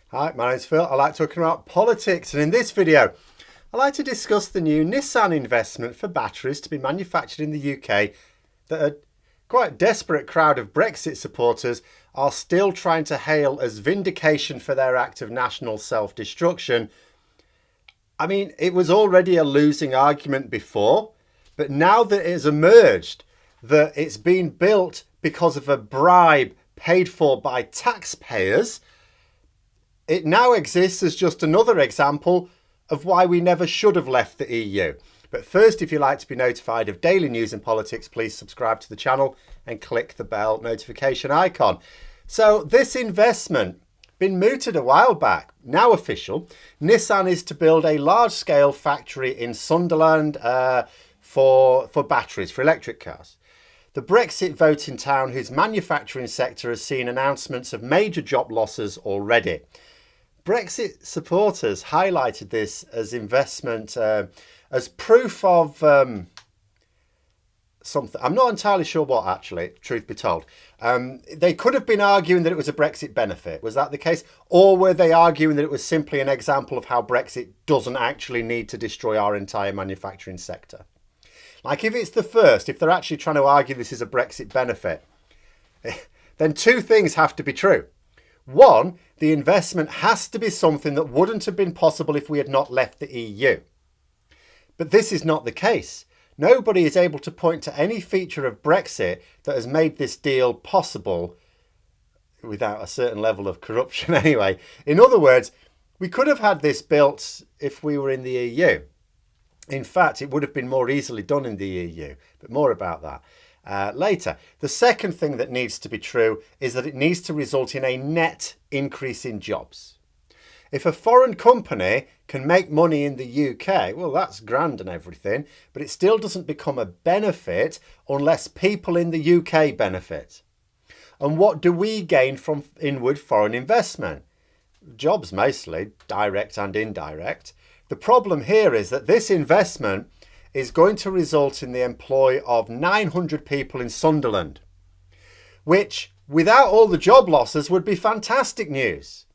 Hi, my name's Phil. I like talking about politics, and in this video, I like to discuss the new Nissan investment for batteries to be manufactured in the UK that a quite desperate crowd of Brexit supporters are still trying to hail as vindication for their act of national self-destruction. I mean, it was already a losing argument before, but now that it has emerged that it's been built because of a bribe paid for by taxpayers, it now exists as just another example of why we never should have left the EU. But first, if you'd like to be notified of daily news and politics, please subscribe to the channel and click the bell notification icon. So this investment, been mooted a while back, now official. Nissan is to build a large-scale factory in Sunderland for batteries, for electric cars. The Brexit voting town, whose manufacturing sector has seen announcements of major job losses already. Brexit supporters highlighted this as investment, as proof of something. I'm not entirely sure what, actually, truth be told. They could have been arguing that it was a Brexit benefit. Was that the case? Or were they arguing that it was simply an example of how Brexit doesn't actually need to destroy our entire manufacturing sector? Like, if it's the first, if they're actually trying to argue this is a Brexit benefit, then two things have to be true. One, the investment has to be something that wouldn't have been possible if we had not left the EU. But this is not the case. Nobody is able to point to any feature of Brexit that has made this deal possible without a certain level of corruption anyway. In other words, we could have had this built if we were in the EU. In fact, it would have been more easily done in the EU, but more about that later. The second thing that needs to be true is that it needs to result in a net increase in jobs. If a foreign company can make money in the UK, well, that's grand and everything, but it still doesn't become a benefit unless people in the UK benefit. And what do we gain from inward foreign investment? Jobs mostly, direct and indirect. The problem here is that this investment is going to result in the employ of 900 people in Sunderland, which, without all the job losses, would be fantastic news.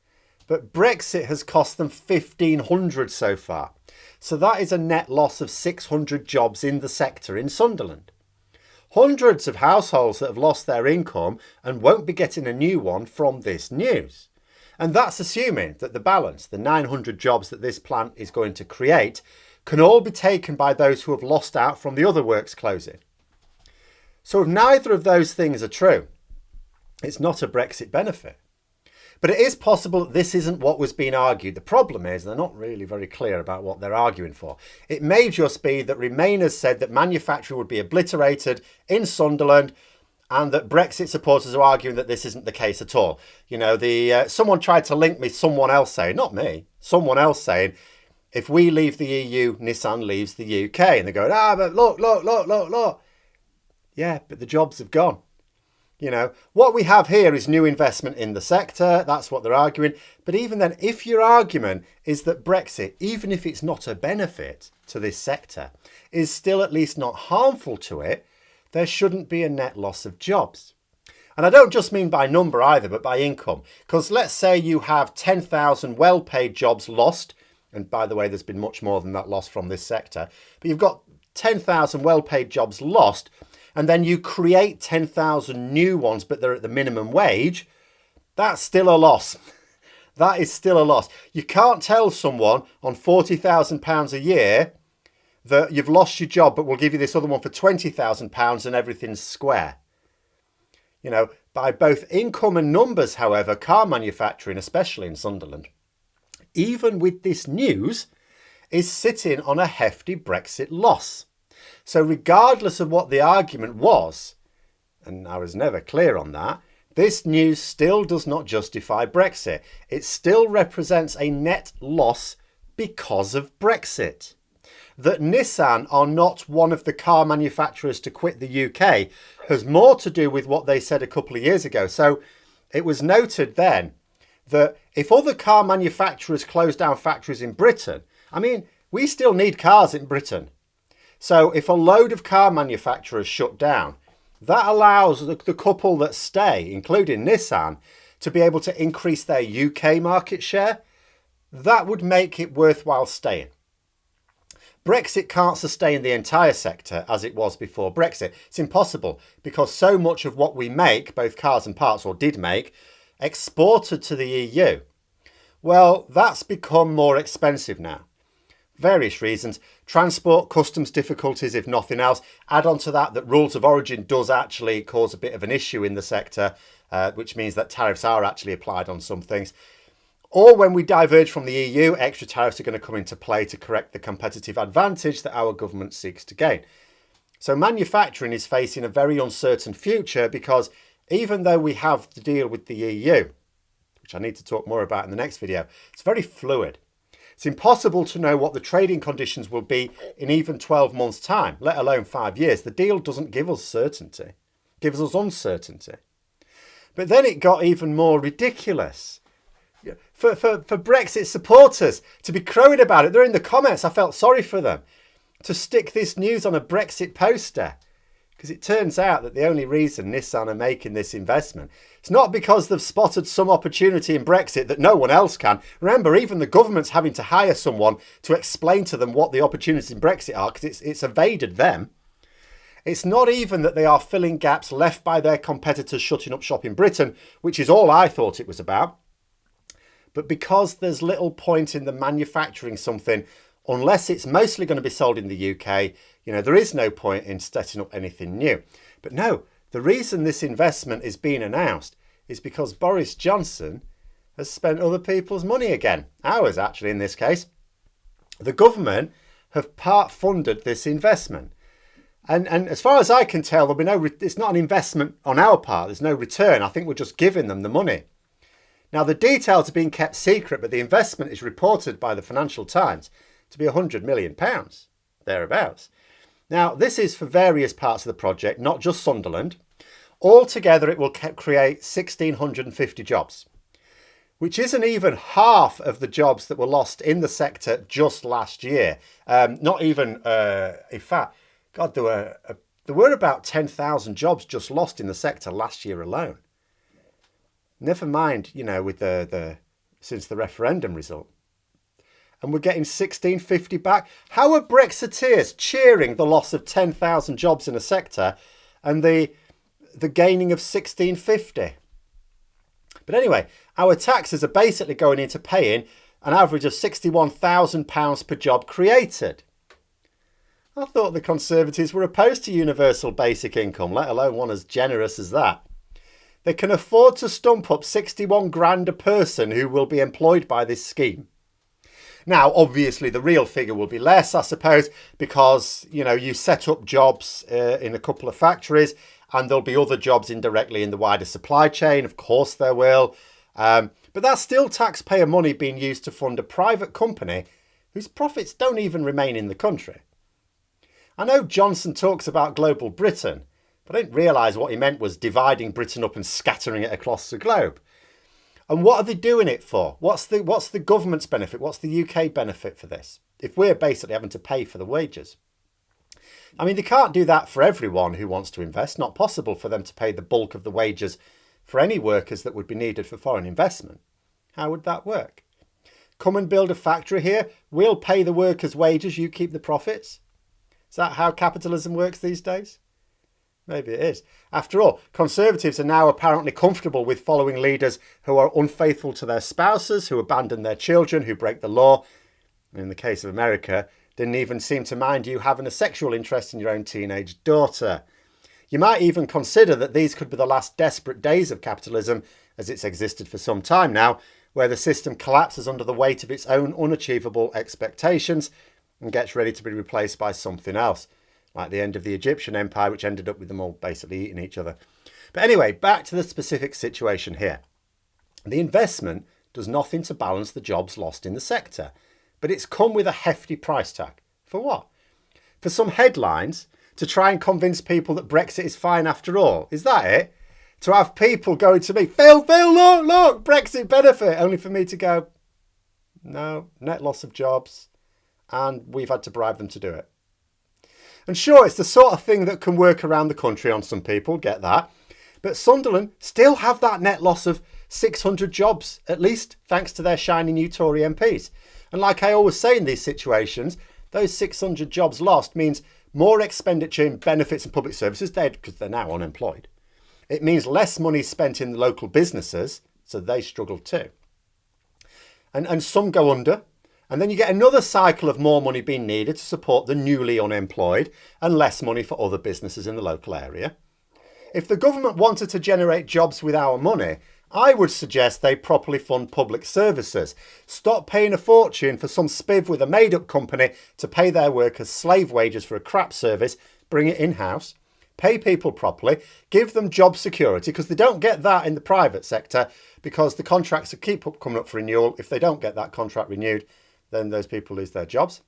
But Brexit has cost them 1,500 so far. So that is a net loss of 600 jobs in the sector in Sunderland. Hundreds of households that have lost their income and won't be getting a new one from this news. And that's assuming that the balance, the 900 jobs that this plant is going to create, can all be taken by those who have lost out from the other works closing. So if neither of those things are true, it's not a Brexit benefit. But it is possible that this isn't what was being argued. The problem is they're not really very clear about what they're arguing for. It may just be that Remainers said that manufacturing would be obliterated in Sunderland, and that Brexit supporters are arguing that this isn't the case at all. You know, someone tried to link me, someone else saying, not me, someone else saying, if we leave the EU, Nissan leaves the UK. And they're going, but look. Yeah, but the jobs have gone. You know, what we have here is new investment in the sector. That's what they're arguing. But even then, if your argument is that Brexit, even if it's not a benefit to this sector, is still at least not harmful to it, there shouldn't be a net loss of jobs. And I don't just mean by number either, but by income. Because let's say you have 10,000 well-paid jobs lost. And by the way, there's been much more than that loss from this sector. But you've got 10,000 well-paid jobs lost. And then you create 10,000 new ones, but they're at the minimum wage. That's still a loss. That is still a loss. You can't tell someone on £40,000 a year that you've lost your job, but we'll give you this other one for £20,000 and everything's square. You know, by both income and numbers, however, car manufacturing, especially in Sunderland, even with this news, is sitting on a hefty Brexit loss. So regardless of what the argument was, and I was never clear on that, this news still does not justify Brexit. It still represents a net loss because of Brexit. That Nissan are not one of the car manufacturers to quit the UK has more to do with what they said a couple of years ago. So it was noted then that if other car manufacturers close down factories in Britain, I mean, we still need cars in Britain. So if a load of car manufacturers shut down, that allows the couple that stay, including Nissan, to be able to increase their UK market share, that would make it worthwhile staying. Brexit can't sustain the entire sector as it was before Brexit. It's impossible because so much of what we make, both cars and parts, or did make, exported to the EU. Well, that's become more expensive now. Various reasons. Transport, customs difficulties, if nothing else. Add on to that rules of origin does actually cause a bit of an issue in the sector, which means that tariffs are actually applied on some things. Or when we diverge from the EU, extra tariffs are going to come into play to correct the competitive advantage that our government seeks to gain. So manufacturing is facing a very uncertain future because even though we have to deal with the EU, which I need to talk more about in the next video, it's very fluid. It's impossible to know what the trading conditions will be in even 12 months' time, let alone 5 years. The deal doesn't give us certainty, it gives us uncertainty. But then it got even more ridiculous. For Brexit supporters to be crowing about it, they're in the comments, I felt sorry for them, to stick this news on a Brexit poster. Because it turns out that the only reason Nissan are making this investment, it's not because they've spotted some opportunity in Brexit that no one else can. Remember, even the government's having to hire someone to explain to them what the opportunities in Brexit are because it's evaded them. It's not even that they are filling gaps left by their competitors shutting up shop in Britain, which is all I thought it was about. But because there's little point in the manufacturing something, unless it's mostly going to be sold in the UK, there is no point in setting up anything new. But no, the reason this investment is being announced is because Boris Johnson has spent other people's money again. Ours, actually, in this case. The government have part-funded this investment. And as far as I can tell, there'll be it's not an investment on our part. There's no return. I think we're just giving them the money. Now, the details are being kept secret, but the investment is reported by the Financial Times to be £100 million, thereabouts. Now, this is for various parts of the project, not just Sunderland. Altogether, it will create 1,650 jobs, which isn't even half of the jobs that were lost in the sector just last year. Not even, in fact, God, there were about 10,000 jobs just lost in the sector last year alone. Never mind, with since the referendum result. And we're getting 1,650 back. How are Brexiteers cheering the loss of 10,000 jobs in a sector and the gaining of 1,650? But anyway, our taxes are basically going into paying an average of £61,000 per job created. I thought the Conservatives were opposed to universal basic income, let alone one as generous as that. They can afford to stump up 61 grand a person who will be employed by this scheme. Now, obviously, the real figure will be less, I suppose, because, you set up jobs in a couple of factories and there'll be other jobs indirectly in the wider supply chain. Of course there will. But that's still taxpayer money being used to fund a private company whose profits don't even remain in the country. I know Johnson talks about global Britain, but I didn't realise what he meant was dividing Britain up and scattering it across the globe. And what are they doing it for? What's the government's benefit? What's the UK benefit for this? If we're basically having to pay for the wages. I mean, they can't do that for everyone who wants to invest. Not possible for them to pay the bulk of the wages for any workers that would be needed for foreign investment. How would that work? Come and build a factory here. We'll pay the workers' wages. You keep the profits. Is that how capitalism works these days? Maybe it is. After all, Conservatives are now apparently comfortable with following leaders who are unfaithful to their spouses, who abandon their children, who break the law. In the case of America, didn't even seem to mind you having a sexual interest in your own teenage daughter. You might even consider that these could be the last desperate days of capitalism, as it's existed for some time now, where the system collapses under the weight of its own unachievable expectations and gets ready to be replaced by something else. Like the end of the Egyptian Empire, which ended up with them all basically eating each other. But anyway, back to the specific situation here. The investment does nothing to balance the jobs lost in the sector, but it's come with a hefty price tag. For what? For some headlines to try and convince people that Brexit is fine after all. Is that it? To have people going to me, Phil, look, Brexit benefit, only for me to go, no, net loss of jobs, and we've had to bribe them to do it. And sure, it's the sort of thing that can work around the country on some people, get that. But Sunderland still have that net loss of 600 jobs at least, thanks to their shiny new Tory MPs. And like I always say in these situations, those 600 jobs lost means more expenditure in benefits and public services, because they're now unemployed. It means less money spent in the local businesses, so they struggle too. And some go under. And then you get another cycle of more money being needed to support the newly unemployed and less money for other businesses in the local area. If the government wanted to generate jobs with our money, I would suggest they properly fund public services. Stop paying a fortune for some spiv with a made-up company to pay their workers slave wages for a crap service, bring it in-house, pay people properly, give them job security, because they don't get that in the private sector, because the contracts keep coming up for renewal. If they don't get that contract renewed, then those people lose their jobs.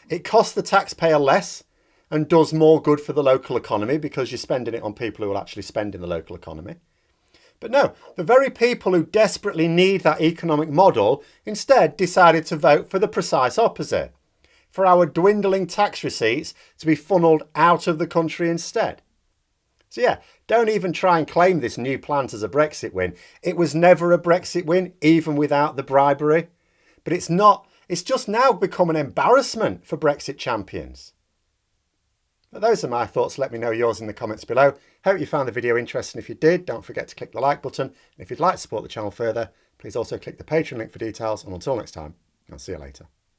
It costs the taxpayer less and does more good for the local economy, because you're spending it on people who will actually spend in the local economy. But no, the very people who desperately need that economic model instead decided to vote for the precise opposite, for our dwindling tax receipts to be funnelled out of the country instead. So yeah, don't even try and claim this new plant as a Brexit win. It was never a Brexit win, even without the bribery. But it's just now become an embarrassment for Brexit champions. But those are my thoughts. Let me know yours in the comments below. Hope you found the video interesting. If you did, don't forget to click the like button. And if you'd like to support the channel further, please also click the Patreon link for details. And until next time, I'll see you later.